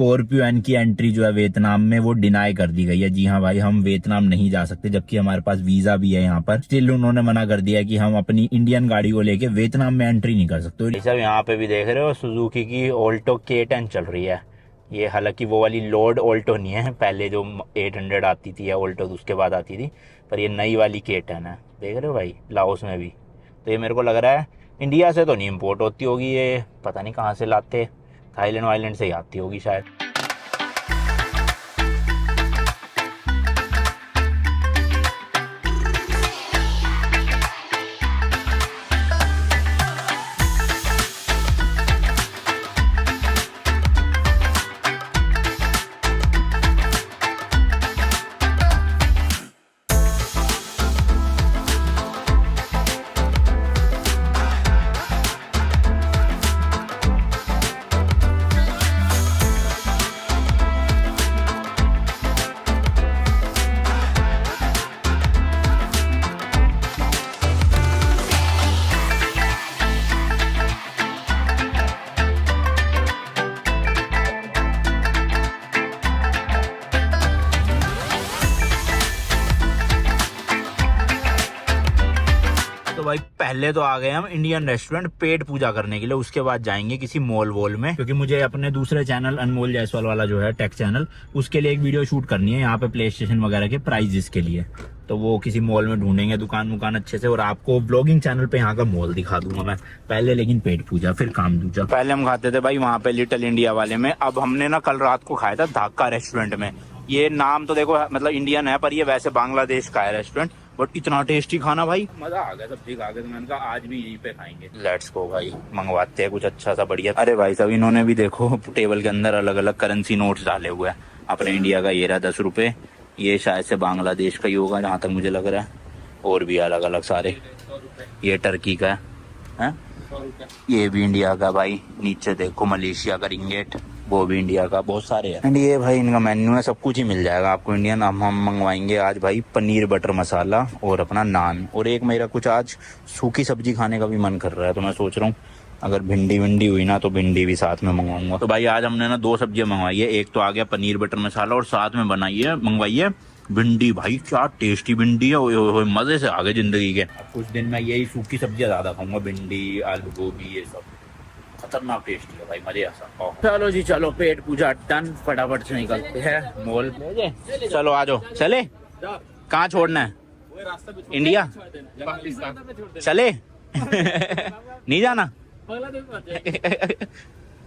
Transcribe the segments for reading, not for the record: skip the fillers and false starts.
Scorpio N की entry जो है वियतनाम में वो डिनाई कर दी गई है। जी हाँ भाई, हम वियतनाम नहीं जा सकते, जबकि हमारे पास वीजा भी है यहाँ पर। स्टिल उन्होंने मना कर दिया कि हम अपनी इंडियन गाड़ी को लेके वियतनाम में एंट्री नहीं कर सकते। सब यहाँ पे भी देख रहे हो सुजुकी की ऑल्टो K10 चल रही है। ये हालांकि वो वाली लोड ऑल्टो नहीं है, पहले जो 800 आती थी या ऑल्टो उसके बाद आती थी, पर ये नई वाली K10 है। देख रहे हो भाई, लाओस में भी। तो ये मेरे को लग रहा है इंडिया से तो नहीं इम्पोर्ट होती होगी, ये पता नहीं कहाँ से लाते, थाईलैंड वाईलैंड से ही आती होगी शायद। तो भाई पहले तो आ गए हम इंडियन रेस्टोरेंट पेट पूजा करने के लिए, उसके बाद जाएंगे किसी मॉल वॉल में, क्योंकि मुझे अपने दूसरे चैनल अनमोल जायसवाल वाला जो है टेक चैनल, उसके लिए एक वीडियो शूट करनी है यहाँ पे प्ले स्टेशन वगैरह के प्राइजेस के लिए। तो वो किसी मॉल में ढूंढेंगे दुकान अच्छे से, और आपको ब्लॉगिंग चैनल पे यहाँ का मॉल दिखा दूंगा मैं। पहले लेकिन पेट पूजा फिर काम दूजा। पहले हम खाते थे भाई वहाँ पे लिटिल इंडिया वाले में, अब हमने ना कल रात को खाया था धाका रेस्टोरेंट में। ये नाम तो देखो मतलब इंडियन है, पर ये वैसे बांग्लादेश का है रेस्टोरेंट, बट इतना टेस्टी खाना भाई, मजा आ गया, सब्जी खा के। तो मैंने कहा आज भी यहीं पे खाएंगे। लेट्स गो भाई, मंगवाते हैं कुछ अच्छा सा बढ़िया। अरे भाई साहब, इन्होंने भी देखो टेबल के अंदर अलग अलग करेंसी नोट्स डाले हुए हैं। अपने इंडिया का ये रहा 10 रुपए, ये शायद से बांग्लादेश का ही होगा जहाँ तक मुझे लग रहा है, और भी अलग अलग सारे। ये टर्की का है, ये भी इंडिया का भाई। नीचे देखो मलेशिया का रिंगेट, वो भी इंडिया का, बहुत सारे हैं। एंड ये भाई इनका मेन्यू है, सब कुछ ही मिल जाएगा आपको इंडियन। हम मंगवाएंगे आज भाई पनीर बटर मसाला और अपना नान, और एक मेरा कुछ आज सूखी सब्जी खाने का भी मन कर रहा है, तो मैं सोच रहा हूँ अगर भिंडी विंडी हुई ना तो भिंडी भी साथ में मंगवाऊंगा। तो भाई आज हमने ना 2 सब्जियां मंगवाई है, एक तो आ गया पनीर बटर मसाला और साथ में मंगवाई है भिंडी। भाई क्या टेस्टी भिंडी है, ओए मजे से आ गए जिंदगी के। अब कुछ दिन में यही सूखी सब्जियां ज्यादा खाऊंगा, भिंडी आलू गोभी ये सब, खतरनाक टेस्टी है भाई, मजे ऐसा। चलो जी चलो, पेट पूजा डन, फटाफट से निकलते हैं मॉल। चलो आ जाओ। चले कहाँ छोड़ना है? इंडिया चले नहीं जाना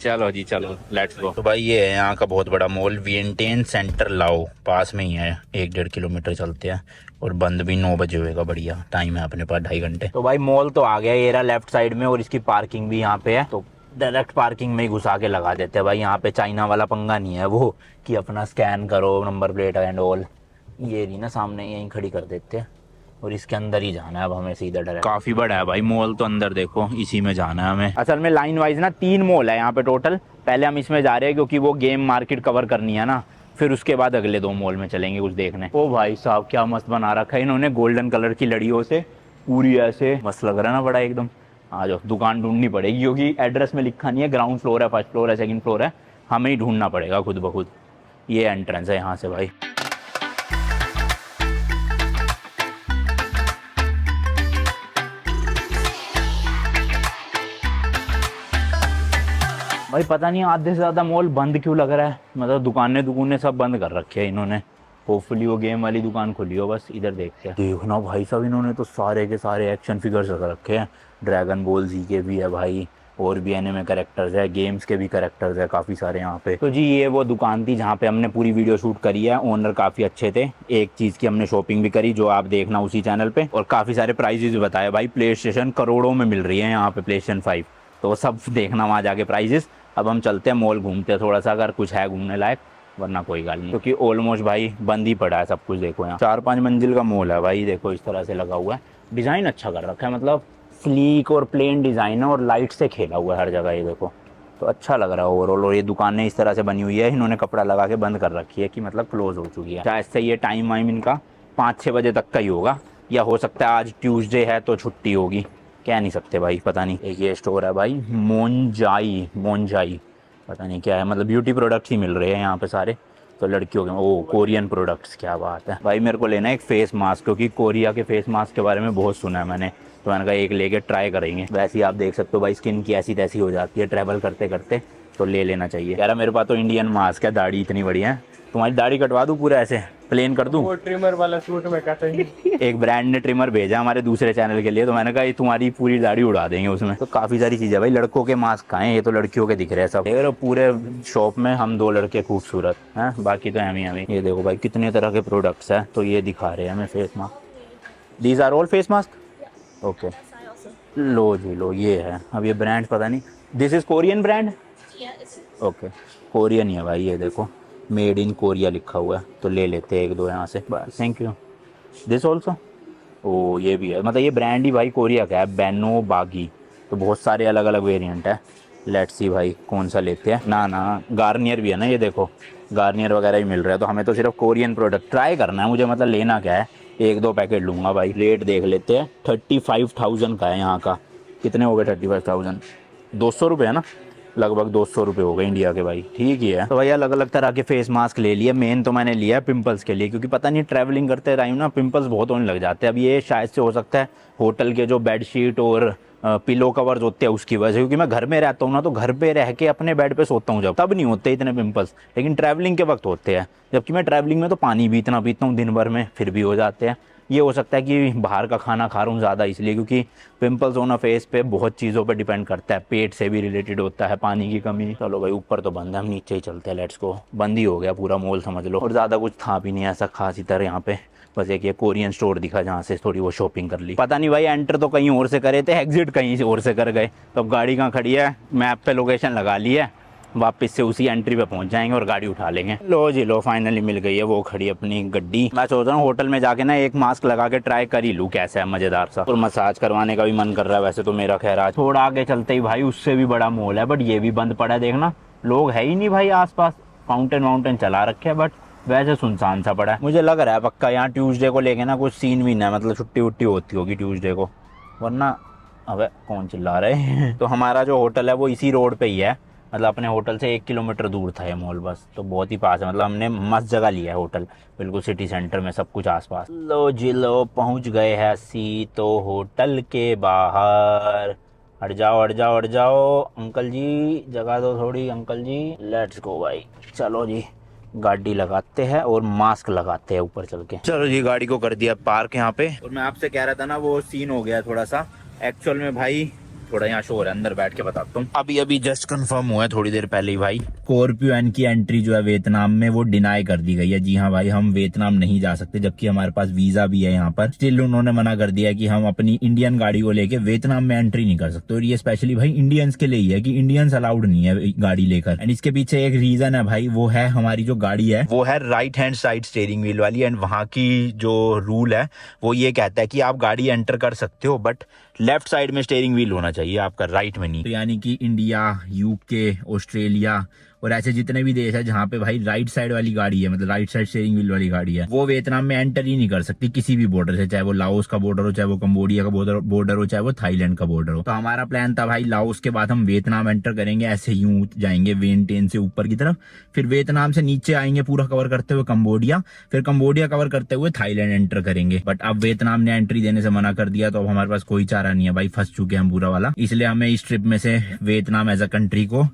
चलो जी चलो, लेट्स गो। तो भाई ये है यहाँ का बहुत बड़ा मॉल, वियंटियन सेंटर लाओ, पास में ही है, 1-1.5 किलोमीटर चलते हैं, और बंद भी 9 बजे होएगा। बढ़िया टाइम है अपने पास, 2.5 घंटे। तो भाई मॉल तो आ गया, ये रहा लेफ्ट साइड में, और इसकी पार्किंग भी यहाँ पे है, तो डायरेक्ट पार्किंग में ही घुसा के लगा देते हैं भाई। यहाँ पे चाइना वाला पंगा नहीं है वो कि अपना स्कैन करो नंबर प्लेट एंड ऑल, ये नहीं ना, सामने यहीं खड़ी कर देते हैं, और इसके अंदर ही जाना है अब हमें सीधा डायरेक्ट। काफी बड़ा है भाई मॉल, तो अंदर देखो इसी में जाना है हमें। असल में लाइन वाइज ना 3 मॉल है यहाँ पे टोटल। पहले हम इसमें जा रहे हैं क्योंकि वो गेम मार्केट कवर करनी है ना, फिर उसके बाद अगले 2 मॉल में चलेंगे कुछ देखने। ओ भाई साहब क्या मस्त बना रखा है इन्होंने, गोल्डन कलर की लड़ियों से पूरी, ऐसे मस्त लग रहा है ना बड़ा एकदम। आ जाओ, दुकान ढूंढनी पड़ेगी क्योंकि एड्रेस में लिखा नहीं है, ग्राउंड फ्लोर है, फर्स्ट फ्लोर है, सेकंड फ्लोर है, हमें ही ढूंढना पड़ेगा खुद ब खुद। ये एंट्रेंस है यहाँ से भाई। भाई पता नहीं आधे से ज़्यादा मॉल बंद क्यों लग रहा है, मतलब दुकानें सब बंद कर रखे हैं इन्होंने। होपफुली वो गेम वाली दुकान खुली हो, बस इधर देखते हैं। देखना भाई साहब, इन्होंने तो सारे के सारे एक्शन फिगर्स रखे हैं, ड्रैगन बॉल जी के भी है भाई, और भी एनिमे कैरेक्टर्स है, गेम्स के भी कैरेक्टर्स है काफ़ी सारे यहाँ पे। तो जी ये वो दुकान थी जहाँ पे हमने पूरी वीडियो शूट करी है। ओनर काफ़ी अच्छे थे, एक चीज़ की हमने शॉपिंग भी करी जो आप देखना उसी चैनल पे, और काफ़ी सारे प्राइजेस भी बताए भाई। प्ले स्टेशन करोड़ों में मिल रही है यहाँ पे, प्ले स्टेशन 5, तो वो सब देखना वहाँ जाके प्राइजेस। अब हम चलते हैं मॉल, घूमते हैं थोड़ा सा, अगर कुछ है घूमने लायक, वरना कोई गाल नहीं, क्योंकि ऑलमोस्ट भाई बंद ही पड़ा है सब कुछ। देखो यहाँ 4-5 मंजिल का मॉल है भाई, देखो इस तरह से लगा हुआ है, डिज़ाइन अच्छा कर रखा है, मतलब स्लीक और प्लेन डिज़ाइन है, और लाइट से खेला हुआ है हर जगह ये देखो, तो अच्छा लग रहा है ओवरऑल। और ये दुकानें इस तरह से बनी हुई है, इन्होंने कपड़ा लगा के बंद कर रखी है कि मतलब क्लोज हो चुकी है। शायद से ये टाइम वाइम इनका 5-6 बजे तक का ही होगा, या हो सकता है आज ट्यूसडे है तो छुट्टी होगी, कह नहीं सकते भाई, पता नहीं। एक ये स्टोर है भाई मोनजाई, पता नहीं क्या है, मतलब ब्यूटी प्रोडक्ट्स ही मिल रहे हैं यहाँ पे सारे, तो लड़कियों के। ओ कोरियन प्रोडक्ट्स, क्या बात है भाई। मेरे को लेना है एक फेस मास्क, क्योंकि कोरिया के फेस मास्क के बारे में बहुत सुना है मैंने, तो मैंने कहा एक लेके ट्राई करेंगे। वैसे ही आप देख सकते हो भाई, स्किन की ऐसी तैसी हो जाती है ट्रैवल करते करते, तो ले लेना चाहिए। यार मेरे पास तो इंडियन मास्क है, दाढ़ी इतनी बढ़िया है। तुम्हारी दाढ़ी कटवा दूँ पूरा ऐसे प्लेन कर दूँ? वो ट्रिमर वाला सूट में काटेंगे। एक ब्रांड ने ट्रिमर भेजा हमारे दूसरे चैनल के लिए, तो मैंने कहा ये तुम्हारी पूरी दाढ़ी उड़ा देंगे उसमें। तो काफ़ी सारी चीज़ें भाई, लड़कों के मास्क कहाँ हैं, ये तो लड़कियों के दिख रहे हैं सब। देख रहे हो पूरे शॉप में हम 2 लड़के खूबसूरत हैं, बाकी तो हमें हमें। ये देखो भाई कितने तरह के प्रोडक्ट्स हैं, तो ये दिखा रहे हैं हमें face mask. These are all face mask, okay. लो जी लो, ये है। अब ये ब्रांड पता नहीं, this is Korean brand, okay Korean ही है भाई। ये देखो मेड इन कोरिया लिखा हुआ है, तो ले लेते हैं 1-2 यहाँ से, बस। Thank you. दिस ऑल्सो, ओ ये भी है, मतलब ये ब्रांड ही भाई कोरिया का है, बेनो बागी। तो बहुत सारे अलग अलग वेरिएंट है। लेट्स सी भाई कौन सा लेते हैं। ना गार्नियर भी है ना, ये देखो गार्नियर वगैरह भी मिल रहा है। तो हमें तो सिर्फ कोरियन प्रोडक्ट ट्राई करना है मुझे, मतलब लेना क्या है, 1-2 पैकेट लूँगा भाई। रेट देख लेते हैं, 35,000 का है यहाँ का। कितने हो गए 35,000? 200 रुपये है ना, लगभग 200 रुपये हो गए इंडिया के भाई, ठीक ही है। तो भाई अलग अलग तरह के फेस मास्क ले लिए। मेन तो मैंने लिया है पिंपल्स के लिए, क्योंकि पता नहीं ट्रैवलिंग करते टाइम ना पिंपल्स बहुत होने लग जाते हैं। अब ये शायद से हो सकता है होटल के जो बेडशीट और पिलो कवर्स होते हैं उसकी वजह से, क्योंकि मैं घर में रहता हूँ ना, तो घर पे रह के अपने बेड पे सोता हूँ जब, तब नहीं होते इतने पिंपल्स, लेकिन ट्रैवलिंग के वक्त होते हैं। जबकि मैं ट्रैवलिंग में तो पानी भी इतना पीता हूँ दिन भर में, फिर भी हो जाते हैं। ये हो सकता है कि बाहर का खाना खा रहा हूँ ज़्यादा इसलिए, क्योंकि पिंपल्स होना फेस पे बहुत चीज़ों पे डिपेंड करता है, पेट से भी रिलेटेड होता है, पानी की कमी। चलो भाई ऊपर तो बंद है, हम नीचे ही चलते हैं, लेट्स गो। बंद ही हो गया पूरा मॉल समझ लो, और ज़्यादा कुछ था भी नहीं ऐसा खास इधर यहाँ पे। बस एक ये कोरियन स्टोर दिखा जहाँ से थोड़ी वो शॉपिंग कर ली। पता नहीं भाई एंटर तो कहीं और से करे थे, एग्जिट कहीं और से कर गए। तो अब गाड़ी कहाँ खड़ी है, मैप पे लोकेशन लगा ली है, वापस से उसी एंट्री पे पहुंच जाएंगे और गाड़ी उठा लेंगे। लो जी लो, फाइनली मिल गई है वो खड़ी अपनी गड्डी। मैं सोच रहा हूँ होटल में जाके ना एक मास्क लगा के ट्राई कर ही लूँ कैसा है, मजेदार सा। और मसाज करवाने का भी मन कर रहा है वैसे तो मेरा। खैर आज थोड़ा आगे चलते ही भाई उससे भी बड़ा मॉल है, बट ये भी बंद पड़ा है। देखना लोग है ही नहीं भाई आसपास। फाउंटेन वाउंटेन चला रखे है, बट वैसे सुनसान सा पड़ा है। मुझे लग रहा है पक्का यहाँ ट्यूसडे को लेके ना कुछ सीन भी ना, मतलब छुट्टी वुट्टी होती होगी ट्यूसडे को, वरना अबे कौन चिल्ला रहे हैं। तो हमारा जो होटल है वो इसी रोड पे ही है, मतलब अपने होटल से 1 किलोमीटर दूर था ये मॉल, बस। तो बहुत ही पास है, मतलब हमने मस्त जगह लिया है होटल, बिल्कुल सिटी सेंटर में, सब कुछ आसपास। लो जी लो, पहुंच गए हैं सी तो होटल के बाहर। हट जाओ हट जाओ हट जाओ अंकल जी, जगह दो थोड़ी अंकल जी। लेट्स गो भाई, चलो जी गाड़ी लगाते हैं और मास्क लगाते हैं ऊपर चल के। चलो जी गाड़ी को कर दिया पार्क यहाँ पे। और मैं आपसे कह रहा था ना वो सीन हो गया थोड़ा सा एक्चुअल में भाई, थोड़ा यहाँ शोर है, अंदर बैठ के बताता हूँ। अभी जस्ट कंफर्म हुआ है थोड़ी देर पहले ही भाई, स्कॉर्पियो एन की एंट्री जो है वियतनाम में वो डिनाई कर दी गई है। जी हाँ भाई, हम वियतनाम नहीं जा सकते, जबकि हमारे पास वीजा भी है यहाँ पर। स्टिल उन्होंने मना कर दिया कि हम अपनी इंडियन गाड़ी को लेके वियतनाम में एंट्री नहीं कर सकते। और ये स्पेशली भाई इंडियंस के लिए ही है कि इंडियंस अलाउड नहीं है गाड़ी लेकर। एंड इसके पीछे एक रीजन है भाई, वो है हमारी जो गाड़ी है वो है right hand side steering wheel वाली। एंड वहाँ की जो रूल है वो ये कहता है कि आप गाड़ी एंटर कर सकते हो, बट लेफ्ट साइड में स्टीयरिंग व्हील होना चाहिए आपका, राइट में नहीं। तो यानी कि इंडिया, यूके, ऑस्ट्रेलिया और ऐसे जितने भी देश है जहाँ पे भाई राइट साइड वाली गाड़ी है, मतलब राइट साइड स्टीयरिंग व्हील वाली गाड़ी है, वो वियतनाम में एंटर ही नहीं कर सकती किसी भी बॉर्डर से, चाहे वो लाओस का बॉर्डर हो, चाहे वो कंबोडिया का बॉर्डर हो, चाहे वो थाईलैंड का बॉर्डर हो। तो हमारा प्लान था भाई लाओस के बाद हम वियतनाम एंटर करेंगे, ऐसे यूं जाएंगे वियंटियन से ऊपर की तरफ, फिर वियतनाम से नीचे आएंगे पूरा कवर करते हुए कंबोडिया, फिर कंबोडिया कवर करते हुए थाईलैंड एंटर करेंगे। बट अब वियतनाम ने एंट्री देने से मना कर दिया, तो अब हमारे पास कोई चारा नहीं है भाई, फंस चुके हैं हम पूरा वाला। इसलिए हमें इस ट्रिप में से वियतनाम एज अ कंट्री को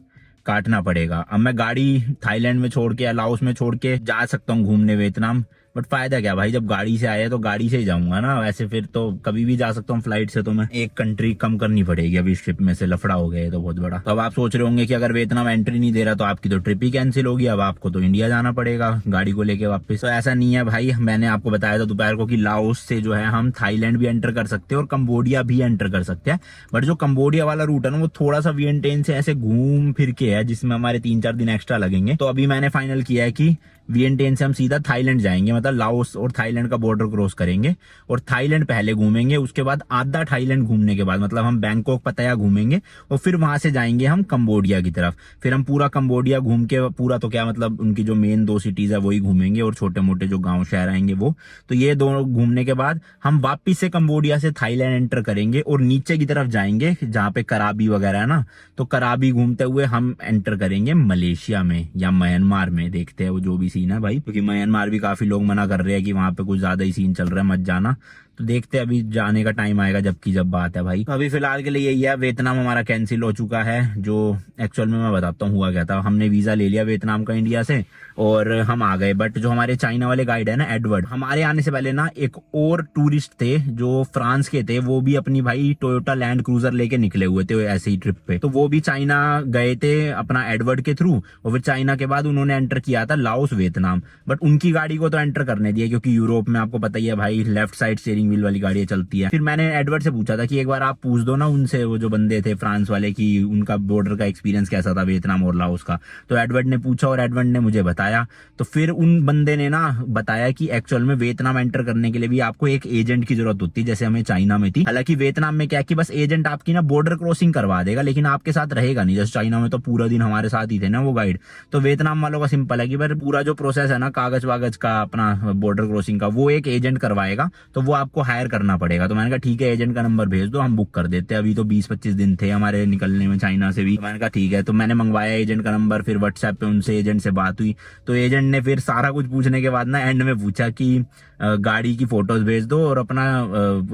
काटना पड़ेगा। अब मैं गाड़ी थाईलैंड में छोड़ के या लाओस में छोड़ के जा सकता हूँ घूमने वियतनाम, बट फायदा क्या भाई, जब गाड़ी से आया तो गाड़ी से ही जाऊंगा ना, वैसे फिर तो कभी भी जा सकता हूँ फ्लाइट से। तो मैं एक कंट्री कम करनी पड़ेगी अभी इस ट्रिप में से, लफड़ा हो गया है तो बहुत बड़ा। तो अब आप सोच रहे होंगे कि अगर वियतनाम एंट्री नहीं दे रहा तो आपकी तो ट्रिप ही कैंसिल होगी, अब आपको तो इंडिया जाना पड़ेगा गाड़ी को लेके वापस। तो ऐसा नहीं है भाई, मैंने आपको बताया था दोपहर को कि लाओस से जो है हम थाईलैंड भी एंटर कर सकते हैं और कंबोडिया भी एंटर कर सकते हैं। बट जो कंबोडिया वाला रूट है ना वो थोड़ा सा वियंटियन से ऐसे घूम फिर के है, जिसमें हमारे 3-4 दिन एक्स्ट्रा लगेंगे। तो अभी मैंने फाइनल किया है कि वियंटियन से हम सीधा थाईलैंड जाएंगे, मतलब लाओस और थाईलैंड का बॉर्डर क्रॉस करेंगे और थाईलैंड पहले घूमेंगे, उसके बाद आधा थाईलैंड घूमने के बाद मतलब हम बैंकॉक पताया घूमेंगे और फिर वहां से जाएंगे हम कंबोडिया की तरफ। फिर हम पूरा कंबोडिया घूम के, पूरा तो क्या मतलब उनकी जो मेन 2 सिटीज है वही घूमेंगे और छोटे मोटे जो गांव शहर आएंगे वो। तो ये दोनों घूमने के बाद हम वापिस से कंबोडिया से थाईलैंड एंटर करेंगे और नीचे की तरफ जाएंगे जहाँ पे कराबी वगैरह है ना, तो कराबी घूमते हुए हम एंटर करेंगे मलेशिया में या म्यांमार में, देखते हैं वो जो भी सीन है भाई, क्योंकि म्यांमार भी काफी लोग मना कर रहे हैं कि वहां पे कुछ ज्यादा ही सीन चल रहा है, मत जाना। तो देखते हैं, अभी जाने का टाइम आएगा जबकि जब बात है भाई। तो अभी फिलहाल के लिए यही है, वियतनाम हमारा कैंसिल हो चुका है। जो एक्चुअल में मैं बताता हूँ हुआ क्या था, हमने वीजा ले लिया वियतनाम का इंडिया से और हम आ गए, बट जो हमारे चाइना वाले गाइड है ना एडवर्ड, हमारे आने से पहले ना एक और टूरिस्ट थे जो फ्रांस के थे, वो भी अपनी भाई टोयोटा लैंड क्रूजर लेके निकले हुए थे ऐसे ही ट्रिप पे। तो वो भी चाइना गए थे अपना एडवर्ड के थ्रू और फिर चाइना के बाद उन्होंने एंटर किया था लाओस वियतनाम, बट उनकी गाड़ी को तो एंटर करने दिया क्योंकि यूरोप में आपको पता ही है भाई लेफ्ट साइड स्टीयरिंग व्हील वाली गाड़ियां चलती है। फिर मैंने एडवर्ड से पूछा था कि एक बार आप पूछ दो ना उनसे, वो जो बंदे थे फ्रांस वाले, कि उनका बॉर्डर का एक्सपीरियंस कैसा था वियतनाम और लाओस का। तो एडवर्ड ने पूछा और एडवर्ड ने मुझे बताया। तो फिर उन बंदे ने ना बताया कि एक्चुअल में वियतनाम एंटर करने के लिए भी आपको एक एजेंट की जरूरत होती है, जैसे हमें चाइना में थी। हालांकि वियतनाम में क्या कि बस एजेंट आपकी ना बॉर्डर क्रॉसिंग करवा देगा लेकिन आपके साथ रहेगा नहीं, जैसे चाइना में तो पूरा दिन हमारे साथ ही थे ना वो गाइड। तो वियतनाम वालों का सिंपल है कि भाई पूरा जो प्रोसेस है ना कागज वागज का अपना बॉर्डर क्रॉसिंग का, वो एक एजेंट करवाएगा, तो वो आपको हायर करना पड़ेगा। तो मैंने कहा ठीक है, एजेंट का नंबर भेज दो, हम बुक कर देते हैं। अभी तो 20-25 दिन थे हमारे निकलने में चाइना से भी। तो मैंने कहा ठीक है, तो मैंने मंगवाया एजेंट का नंबर, फिर व्हाट्सएप पे उनसे एजेंट से बात हुई। तो एजेंट ने फिर सारा कुछ पूछने के बाद ना एंड में पूछा कि गाड़ी की फोटोज भेज दो और अपना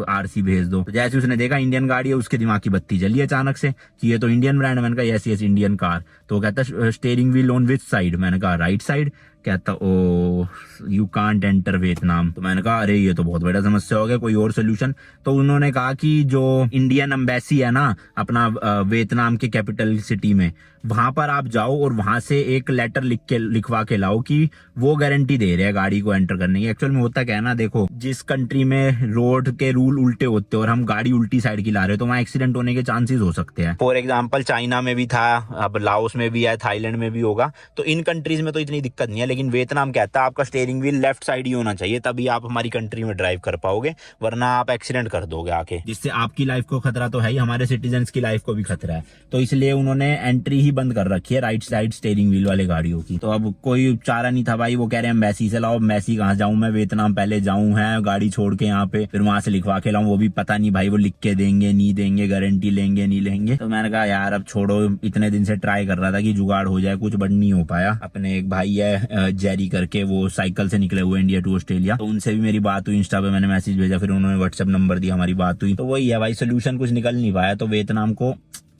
आरसी भेज दो। तो जैसे उसने देखा इंडियन गाड़ी है, उसके दिमाग की बत्ती जली अचानक से कि ये तो इंडियन ब्रांड। मैंने कहा यस यस इंडियन कार। तो वो कहता steering wheel on which side, मैंने कहा राइट साइड। कहता ओ यू कांट एंटर वियतनाम। तो मैंने कहा अरे ये तो बहुत बड़ा समस्या हो गया, कोई और सोल्यूशन। तो उन्होंने कहा कि जो इंडियन एम्बेसी है ना अपना वियतनाम के कैपिटल सिटी में, वहां पर आप जाओ और वहां से एक लेटर लिखवा के लाओ कि वो गारंटी दे रहे हैं गाड़ी को एंटर करने की। एक्चुअल में होता क्या है ना, देखो जिस कंट्री में रोड के रूल उल्टे होते हैं और हम गाड़ी उल्टी साइड की ला रहे हो तो वहाँ एक्सीडेंट होने के चांसेस हो सकते हैं। फॉर एग्जाम्पल चाइना में भी था, अब लाओस में भी है, थाईलैंड में भी होगा। तो इन कंट्रीज में तो इतनी दिक्कत नहीं है, लेकिन वियतनाम कहता है आपका स्टीयरिंग व्हील लेफ्ट साइड ही होना चाहिए, तभी आप हमारी कंट्री में ड्राइव कर पाओगे, वरना आप एक्सीडेंट कर दोगे आके, जिससे आपकी लाइफ को खतरा तो है ही, हमारे सिटीजन की लाइफ को भी खतरा है। तो इसलिए उन्होंने एंट्री ही बंद कर रखी है राइट साइड स्टीयरिंग व्हील वाले गाड़ियों की। तो अब कोई चारा नहीं था भाई, वो कह रहे हैं एम्बेसी से लाओ। एम्बेसी कहाँ जाऊं मैं, वियतनाम पहले जाऊं है गाड़ी छोड़ के यहाँ पे, फिर वहां से लिखवा के लाऊं, वो भी पता नहीं भाई वो लिख के देंगे नहीं देंगे, गारंटी लेंगे नहीं लेंगे। तो मैंने कहा यार अब छोड़ो, इतने दिन से ट्राई कर रहा था कि जुगाड़ हो जाए, कुछ बट नहीं हो पाया। अपने एक भाई है जेरी करके, वो साइकिल से निकले हुए इंडिया टू ऑस्ट्रेलिया, तो उनसे भी मेरी बात हुई, इंस्टा पे मैंने मैसेज भेजा, फिर उन्होंने व्हाट्सएप नंबर दिया, हमारी बात हुई। तो वही है भाई, सोल्यूशन कुछ निकल नहीं पाया, तो वियतनाम को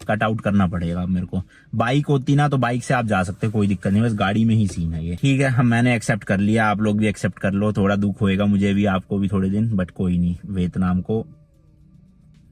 कट आउट करना पड़ेगा मेरे को। बाइक होती ना तो बाइक से आप जा सकते, कोई दिक्कत नहीं, बस गाड़ी में ही सीन है ये। ठीक है, हम मैंने एक्सेप्ट कर लिया, आप लोग भी एक्सेप्ट कर लो। थोड़ा दुख होएगा मुझे भी, आपको भी थोड़े दिन, बट कोई नहीं, वियतनाम को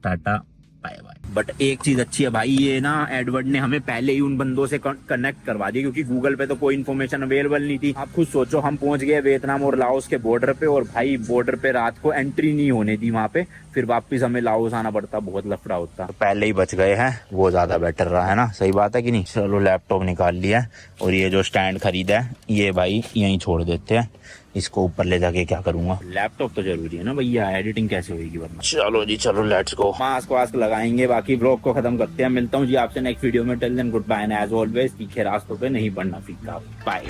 टाटा बाय बाय। बट एक चीज अच्छी है भाई, ये ना एडवर्ड ने हमें पहले ही उन बंदों से कनेक्ट करवा दिया, क्योंकि गूगल पे तो कोई इन्फॉर्मेशन अवेलेबल नहीं थी। आप खुद सोचो, हम पहुंच गए वियतनाम और लाओस के बॉर्डर पे, और भाई बॉर्डर पे रात को एंट्री नहीं होने दी वहां पे, फिर वापस हमें लाओस आना पड़ता, बहुत लफड़ा होता। तो पहले ही बच गए हैं, वो ज्यादा बेटर रहा है ना, सही बात है कि नहीं। चलो लैपटॉप निकाल लिया और ये जो स्टैंड खरीदा है ये भाई यहीं छोड़ देते हैं, इसको ऊपर ले जाके क्या करूंगा, लैपटॉप तो जरूरी है ना भैया, एडिटिंग कैसे होगी वरना। चलो जी चलो लेट्स गो, मास्क वास्क लगाएंगे, बाकी ब्लॉग को खत्म करते हैं। मिलता हूँ जी आपसे नेक्स्ट वीडियो में, till then good bye and as always तीखे रास्तों पे नहीं बढ़ना फीका, बाय।